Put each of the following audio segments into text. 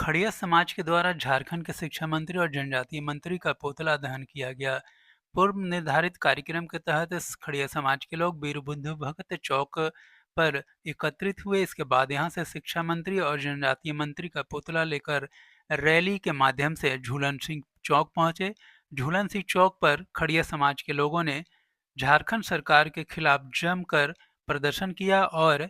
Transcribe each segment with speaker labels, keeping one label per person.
Speaker 1: खड़िया समाज के द्वारा झारखंड के शिक्षा मंत्री और जनजातीय मंत्री का पुतला दहन किया गया। पूर्व निर्धारित कार्यक्रम के तहत इस खड़िया समाज के लोग वीरबुद्धू भगत चौक पर एकत्रित हुए। इसके बाद यहां से शिक्षा मंत्री और जनजातीय मंत्री का पुतला लेकर रैली के माध्यम से झूलन सिंह चौक पहुंचे। झूलन सिंह चौक पर खड़िया समाज के लोगों ने झारखंड सरकार के खिलाफ जमकर प्रदर्शन किया और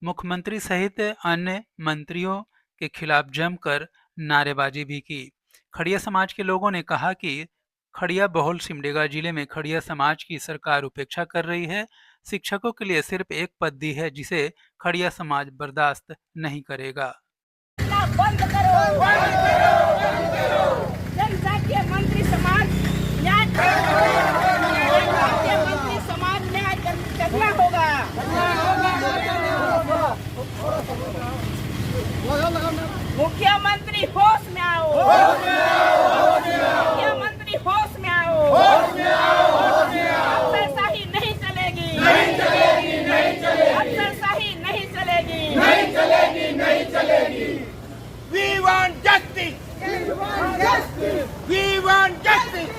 Speaker 1: मुख्यमंत्री सहित अन्य मंत्रियों के खिलाफ जमकर नारेबाजी भी की। खड़िया समाज के लोगों ने कहा कि खड़िया बहुल सिमडेगा जिले में खड़िया समाज की सरकार उपेक्षा कर रही है। शिक्षकों के लिए सिर्फ एक पद दी है जिसे खड़िया समाज बर्दाश्त नहीं करेगा।
Speaker 2: बंद करो, बंद करो, बंद करो। जनजातीय मंत्री समाज न्याय करना होगा। मुख्यमंत्री होश में आओ, मुख्यमंत्री होश में आओ। अफसरशाही नहीं चलेगी, अफसरशाही नहीं चलेगी।
Speaker 3: We want justice. We want justice.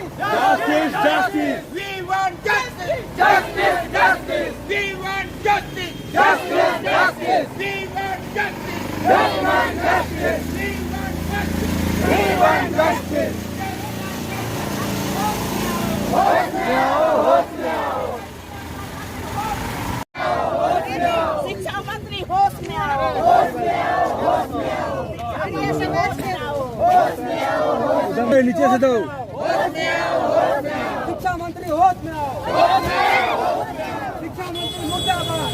Speaker 3: Justice. We want justice. Justice. We want justice. Justice. We want justice. We want justice.
Speaker 2: शिक्षा मंत्री होश में आओ,
Speaker 4: नीचे से दो।
Speaker 3: शिक्षा मंत्री होश में आओ। शिक्षा मंत्री मुर्दाबाद।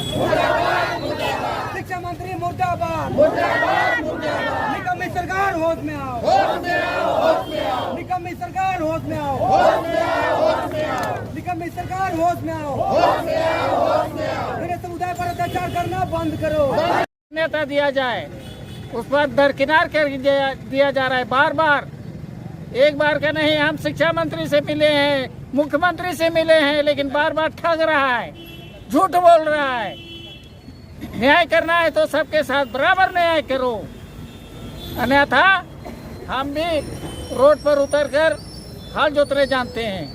Speaker 3: शिक्षा मंत्री मुर्दाबाद। निकम्मी सरकार होश में आओ। निकम्मी सरकार होश में आओ। निकम्मी सरकार होश में आओ। मेरे समुदाय पर अत्याचार करना बंद करो।
Speaker 5: नेता दिया जाए उस पर दरकिनार कर दिया जा रहा है। बार बार, एक बार का नहीं, हम शिक्षा मंत्री से मिले हैं, मुख्यमंत्री से मिले हैं, लेकिन बार बार ठग रहा है, झूठ बोल रहा है। न्याय करना है तो सबके साथ बराबर न्याय करो, अन्यथा हम भी रोड पर उतरकर हाल जोतने जानते हैं।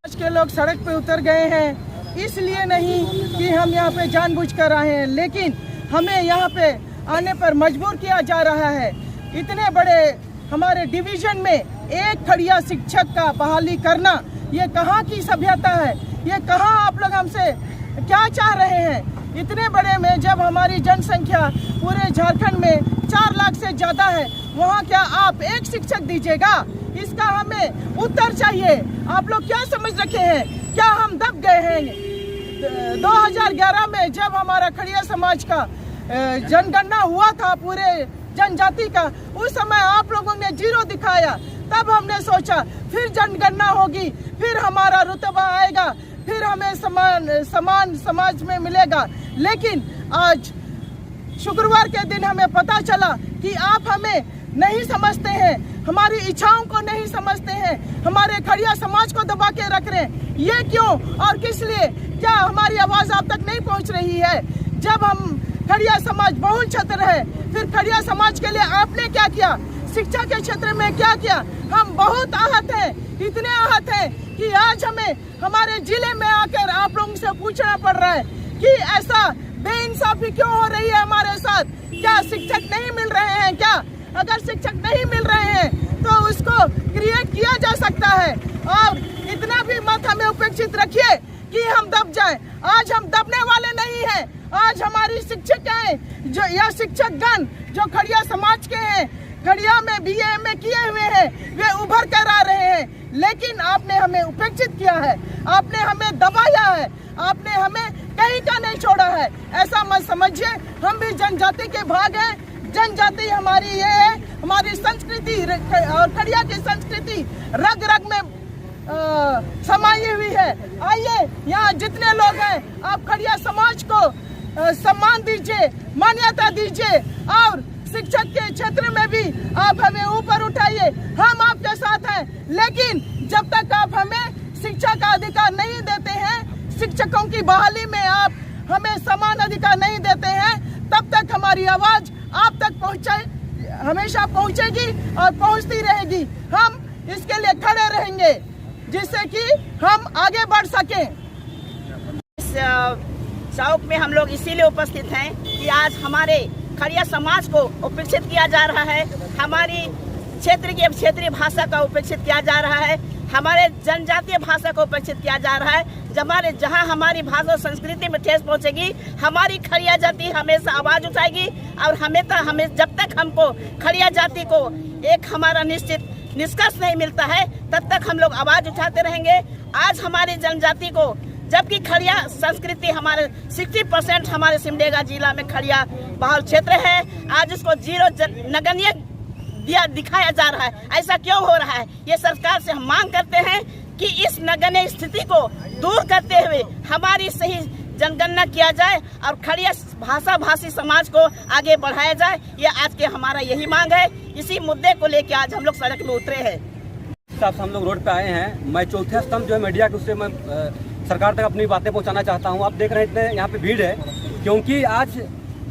Speaker 3: आज के लोग सड़क पे उतर गए हैं, इसलिए नहीं कि हम यहाँ पे जानबूझकर आए हैं, लेकिन हमें यहाँ पे आने पर मजबूर किया जा रहा है। इतने बड़े हमारे डिवीजन में एक खड़िया शिक्षक का बहाली करना, ये कहाँ की सभ्यता है? ये कहाँ आप लोग हमसे क्या चाह रहे हैं? इतने बड़े में जब हमारी जनसंख्या पूरे झारखंड में 4 लाख से ज़्यादा है, वहाँ क्या आप एक शिक्षक दीजिएगा? इसका हमें उत्तर चाहिए। आप लोग क्या समझ रखे हैं? क्या हम दब गए हैं? 2011 में जब हमारा खड़िया समाज का जनगणना हुआ था पूरे जनजाति का, उस समय आप लोगों ने 0 दिखाया। तब हमने सोचा फिर जनगणना होगी, फिर हमारा रुतबा आएगा, फिर हमें समान समाज में मिलेगा। लेकिन आज शुक्रवार के दिन हमें पता चला कि आप हमें नहीं समझते हैं, हमारी इच्छाओं को नहीं समझते हैं, हमारे खड़िया समाज को दबा के रख रहे हैं। ये क्यों और किस लिए? क्या हमारी आवाज़ आप तक नहीं पहुंच रही है? जब हम खड़िया समाज बहुल क्षेत्र है, फिर खड़िया समाज के लिए आपने क्या किया? शिक्षा के क्षेत्र में क्या किया? हम बहुत आहत हैं, इतने आहत हैं कि आज हमें हमारे जिले में आकर आप लोगों से पूछना पड़ रहा है कि ऐसा बेइंसाफी क्यों हो रही है हमारे साथ? क्या शिक्षक नहीं मिल रहे हैं क्या? अगर शिक्षक नहीं मिल रहे हैं तो उसको क्रिएट किया जा सकता है। और इतना भी मत हमें उपेक्षित रखिए कि हम दब जाएं। आज हम दबने वाले नहीं हैं। आज हमारी शिक्षक हैं जो या शिक्षकगण जो खड़िया समाज के हैं, खड़िया में BA MA किए हुए हैं, वे उभर कर आ रहे हैं। लेकिन आपने हमें उपेक्षित किया है, आपने हमें दबाया है, आपने हमें कहीं का नहीं छोड़ा है। ऐसा मत समझिए, हम भी जनजाति के भाग हैं। जनजाति हमारी ये है, हमारी संस्कृति और खड़िया की संस्कृति रग रग में समाई हुई है। आइए, यहाँ जितने लोग हैं, आप खड़िया समाज को सम्मान दीजिए, मान्यता दीजिए और शिक्षक के क्षेत्र में भी आप हमें ऊपर उठाइए। हम आपके साथ हैं, लेकिन जब तक आप हमें शिक्षा का अधिकार नहीं देते हैं, शिक्षकों की बहाली में आप हमें समान अधिकार नहीं देते हैं, तब तक हमारी आवाज आप तक हमेशा पहुंचेगी और पहुंचती रहेगी। हम इसके लिए खड़े रहेंगे जिससे कि हम आगे बढ़ सकें।
Speaker 2: इस चौक में हम लोग इसीलिए उपस्थित हैं कि आज हमारे खड़िया समाज को उपेक्षित किया जा रहा है, हमारी क्षेत्रीय भाषा का उपेक्षित किया जा रहा है, हमारे जनजातीय भाषा को उपेक्षित किया जा रहा है। जहां हमारी भाषा और संस्कृति में ठेस पहुंचेगी, हमारी खड़िया जाति हमेशा आवाज उठाएगी और हमें जब तक हमको खड़िया जाति को एक हमारा निश्चित निष्कर्ष नहीं मिलता है तब तक हम लोग आवाज उठाते रहेंगे। आज हमारी जनजाति को, जबकि खड़िया संस्कृति हमारे 60% हमारे सिमडेगा जिला में खड़िया बहुल क्षेत्र है, आज उसको जीरो नगण्य दिखाया जा रहा है। ऐसा क्यों हो रहा है? ये सरकार से हम मांग करते हैं कि इस नगण्य स्थिति को दूर करते हुए हमारी सही जनगणना किया जाए और खड़िया भाषा भाषी समाज को आगे बढ़ाया जाए। ये आज के हमारा यही मांग है। इसी मुद्दे को लेकर आज हम लोग सड़क में उतरे हैं।
Speaker 4: साहब हम लोग रोड पे आए हैं। मैं चौथे स्तंभ जो है मीडिया के, उससे मैं सरकार तक अपनी बातें पहुंचाना चाहता हूं। आप देख रहे हैं इतने यहाँ पे भीड़ है क्योंकि आज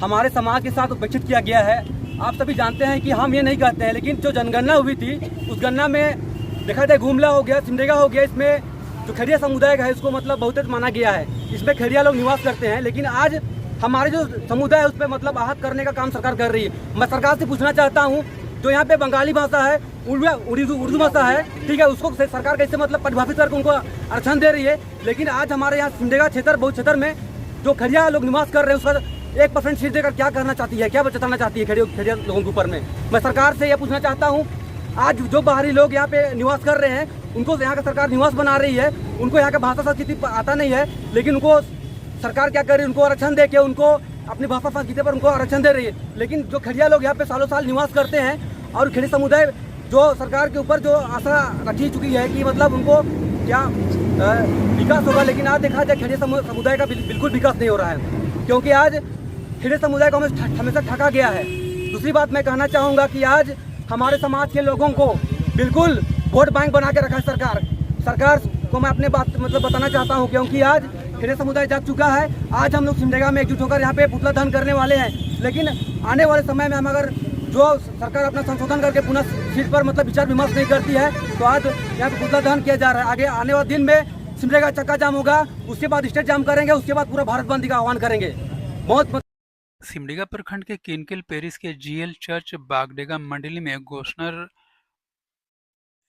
Speaker 4: हमारे समाज के साथ उपेक्षित किया गया है। आप सभी जानते हैं कि हम ये नहीं कहते हैं, लेकिन जो जनगणना हुई थी उस गणना में देखा जाए गुमला हो गया, सिमडेगा हो गया, इसमें जो खड़िया समुदाय का है उसको मतलब बहुतेज माना गया है। इसमें खड़िया लोग निवास करते हैं, लेकिन आज हमारे जो समुदाय है उस पर मतलब आहत करने का काम सरकार कर रही है। मैं सरकार से पूछना चाहता हूँ, जो यहाँ पे बंगाली भाषा है, उर्दू भाषा है, ठीक है, उसको सरकार कैसे मतलब परिभाषित करके उनको आरक्षण दे रही है। लेकिन आज हमारे यहाँ सिमडेगा क्षेत्र बहुत क्षेत्र में जो खड़िया लोग निवास कर रहे हैं उसका 1% सीट देकर क्या करना चाहती है, क्या बचाना चाहती है खड़िया लोगों के ऊपर में। मैं सरकार से यह पूछना चाहता हूँ, आज जो बाहरी लोग यहाँ पे निवास कर रहे हैं उनको यहाँ का सरकार निवास बना रही है, उनको यहाँ का भाषा संस्कृति आता नहीं है, लेकिन उनको सरकार क्या कर रही है, उनको आरक्षण दे के उनको अपनी भाषा संस्कृति पर उनको आरक्षण दे रही है। लेकिन जो खड़िया लोग यहाँ पे सालों साल निवास करते हैं और खड़ी समुदाय जो सरकार के ऊपर जो आशा रखी चुकी है कि मतलब उनको क्या विकास होगा, लेकिन आज देखा जाए खड़िया समुदाय का बिल्कुल विकास नहीं हो रहा है, क्योंकि आज खड़िया समुदाय को हमेशा ठगा गया है। दूसरी बात मैं कहना चाहूँगा कि आज हमारे समाज के लोगों को बिल्कुल वोट बैंक बना के रखा है सरकार को मैं अपने बात मतलब बताना चाहता हूँ, क्योंकि आज खड़िया समुदाय जाग चुका है। आज हम लोग सिमडेगा में एकजुट होकर यहाँ पे पुतला दहन करने वाले हैं, लेकिन आने वाले समय में हम अगर जो सरकार अपना संशोधन करके पुनः सीट पर मतलब विचार विमर्श नहीं करती है तो आज यहाँ पे पुतला दहन किया जा रहा है। आगे आने वाले दिन में सिमडेगा चक्का जाम होगा, उसके बाद स्टेट जाम करेंगे, उसके बाद पूरा भारत बंदी का आह्वान करेंगे। बहुत
Speaker 1: सिमडेगा प्रखंड के किनकिल पेरिस के जीएल चर्च बागडेगा मंडली में गोशनर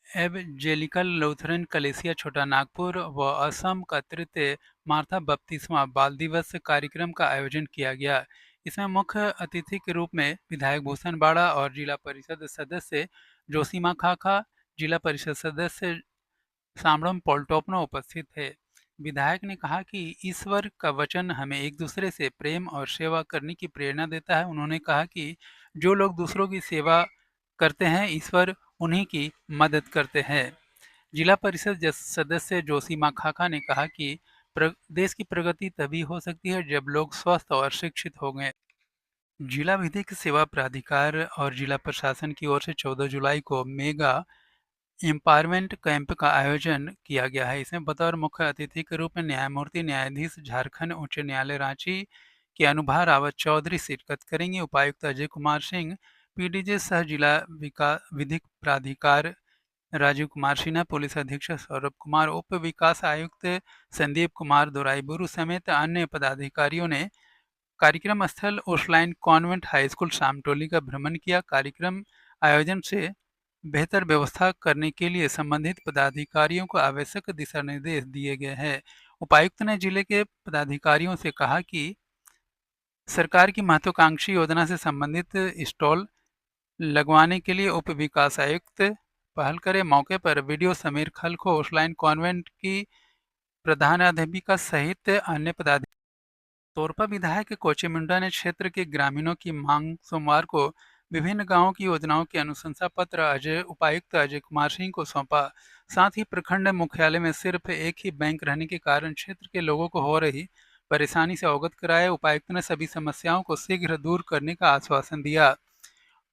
Speaker 1: एवजेलिकल लूथरन कलेसिया छोटा नागपुर व असम का तृतीय मार्था बपतिस्मा बाल दिवस कार्यक्रम का आयोजन किया गया। इसमें मुख्य अतिथि के रूप में विधायक भूषण बाड़ा और जिला परिषद सदस्य जोशीमा खाखा, जिला परिषद सदस्य सामड़म पोल्टोपनो उपस्थित थे। विधायक ने कहा कि ईश्वर का वचन हमें एक दूसरे से प्रेम और सेवा करने की प्रेरणा देता है। उन्होंने कहा कि जो लोग दूसरों की सेवा करते हैं ईश्वर उन्हीं की मदद करते हैं। जिला परिषद सदस्य जोशीमा खाखा ने कहा कि देश की प्रगति तभी हो सकती है जब लोग स्वस्थ और शिक्षित होंगे। जिला विधिक सेवा प्राधिकार और जिला प्रशासन की ओर से 14 जुलाई को मेगा एम्पावरमेंट कैंप का आयोजन किया गया है। इसमें बतौर मुख्य अतिथि के रूप में न्यायमूर्ति न्यायाधीश झारखंड उच्च न्यायालय रांची के अनुभा रावत चौधरी शिरकत करेंगे। उपायुक्त अजय कुमार सिंह, पीडीजे सह जिला विधिक प्राधिकार राजीव कुमार सिन्हा, पुलिस अधीक्षक सौरभ कुमार, उप विकास आयुक्त संदीप कुमार दोराईबुरु समेत अन्य पदाधिकारियों ने कार्यक्रम स्थल ओसलाइन कॉन्वेंट हाई स्कूल सामटोली का भ्रमण किया। कार्यक्रम आयोजन से बेहतर व्यवस्था करने के लिए संबंधित पदाधिकारियों को आवश्यक दिशा निर्देश दिए गए हैं। उपायुक्त ने जिले के पदाधिकारियों से कहा कि सरकार की महत्वाकांक्षी योजना से संबंधित स्टॉल लगवाने के लिए उप विकास आयुक्त पहल करे। मौके पर वीडियो समीर खल को ओसलाइन कॉन्वेंट की प्रधानाध्यापिका सहित अन्य पदाधिकारी। तोरपा विधायक कोचे मुंडा ने क्षेत्र के ग्रामीणों की मांग सोमवार को विभिन्न गांवों की योजनाओं के अनुशंसा पत्र उपायुक्त अजय कुमार सिंह को सौंपा। साथ ही प्रखंड मुख्यालय में सिर्फ एक ही बैंक रहने के कारण क्षेत्र के लोगों को हो रही परेशानी से अवगत कराया। उपायुक्त ने सभी समस्याओं को शीघ्र दूर करने का आश्वासन दिया।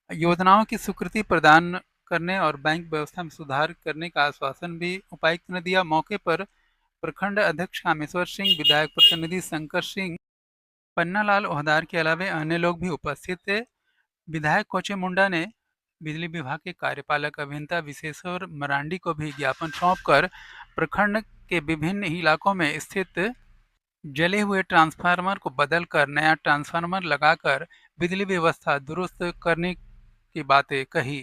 Speaker 1: योजनाओं की स्वीकृति प्रदान करने और बैंक व्यवस्था में सुधार करने का आश्वासन भी उपायुक्त ने दिया। मौके पर प्रखंड अध्यक्ष कामेश्वर सिंह, विधायक प्रतिनिधि शंकर सिंह, पन्नालाल ओहदार के अलावा अन्य लोग भी उपस्थित थे। विधायक कोचे मुंडा ने बिजली विभाग के कार्यपालक अभियंता विशेश्वर मरांडी को भी ज्ञापन सौंपकर प्रखंड के विभिन्न इलाकों में स्थित जले हुए ट्रांसफार्मर को बदलकर नया ट्रांसफार्मर लगाकर बिजली व्यवस्था दुरुस्त करने की बातें कही।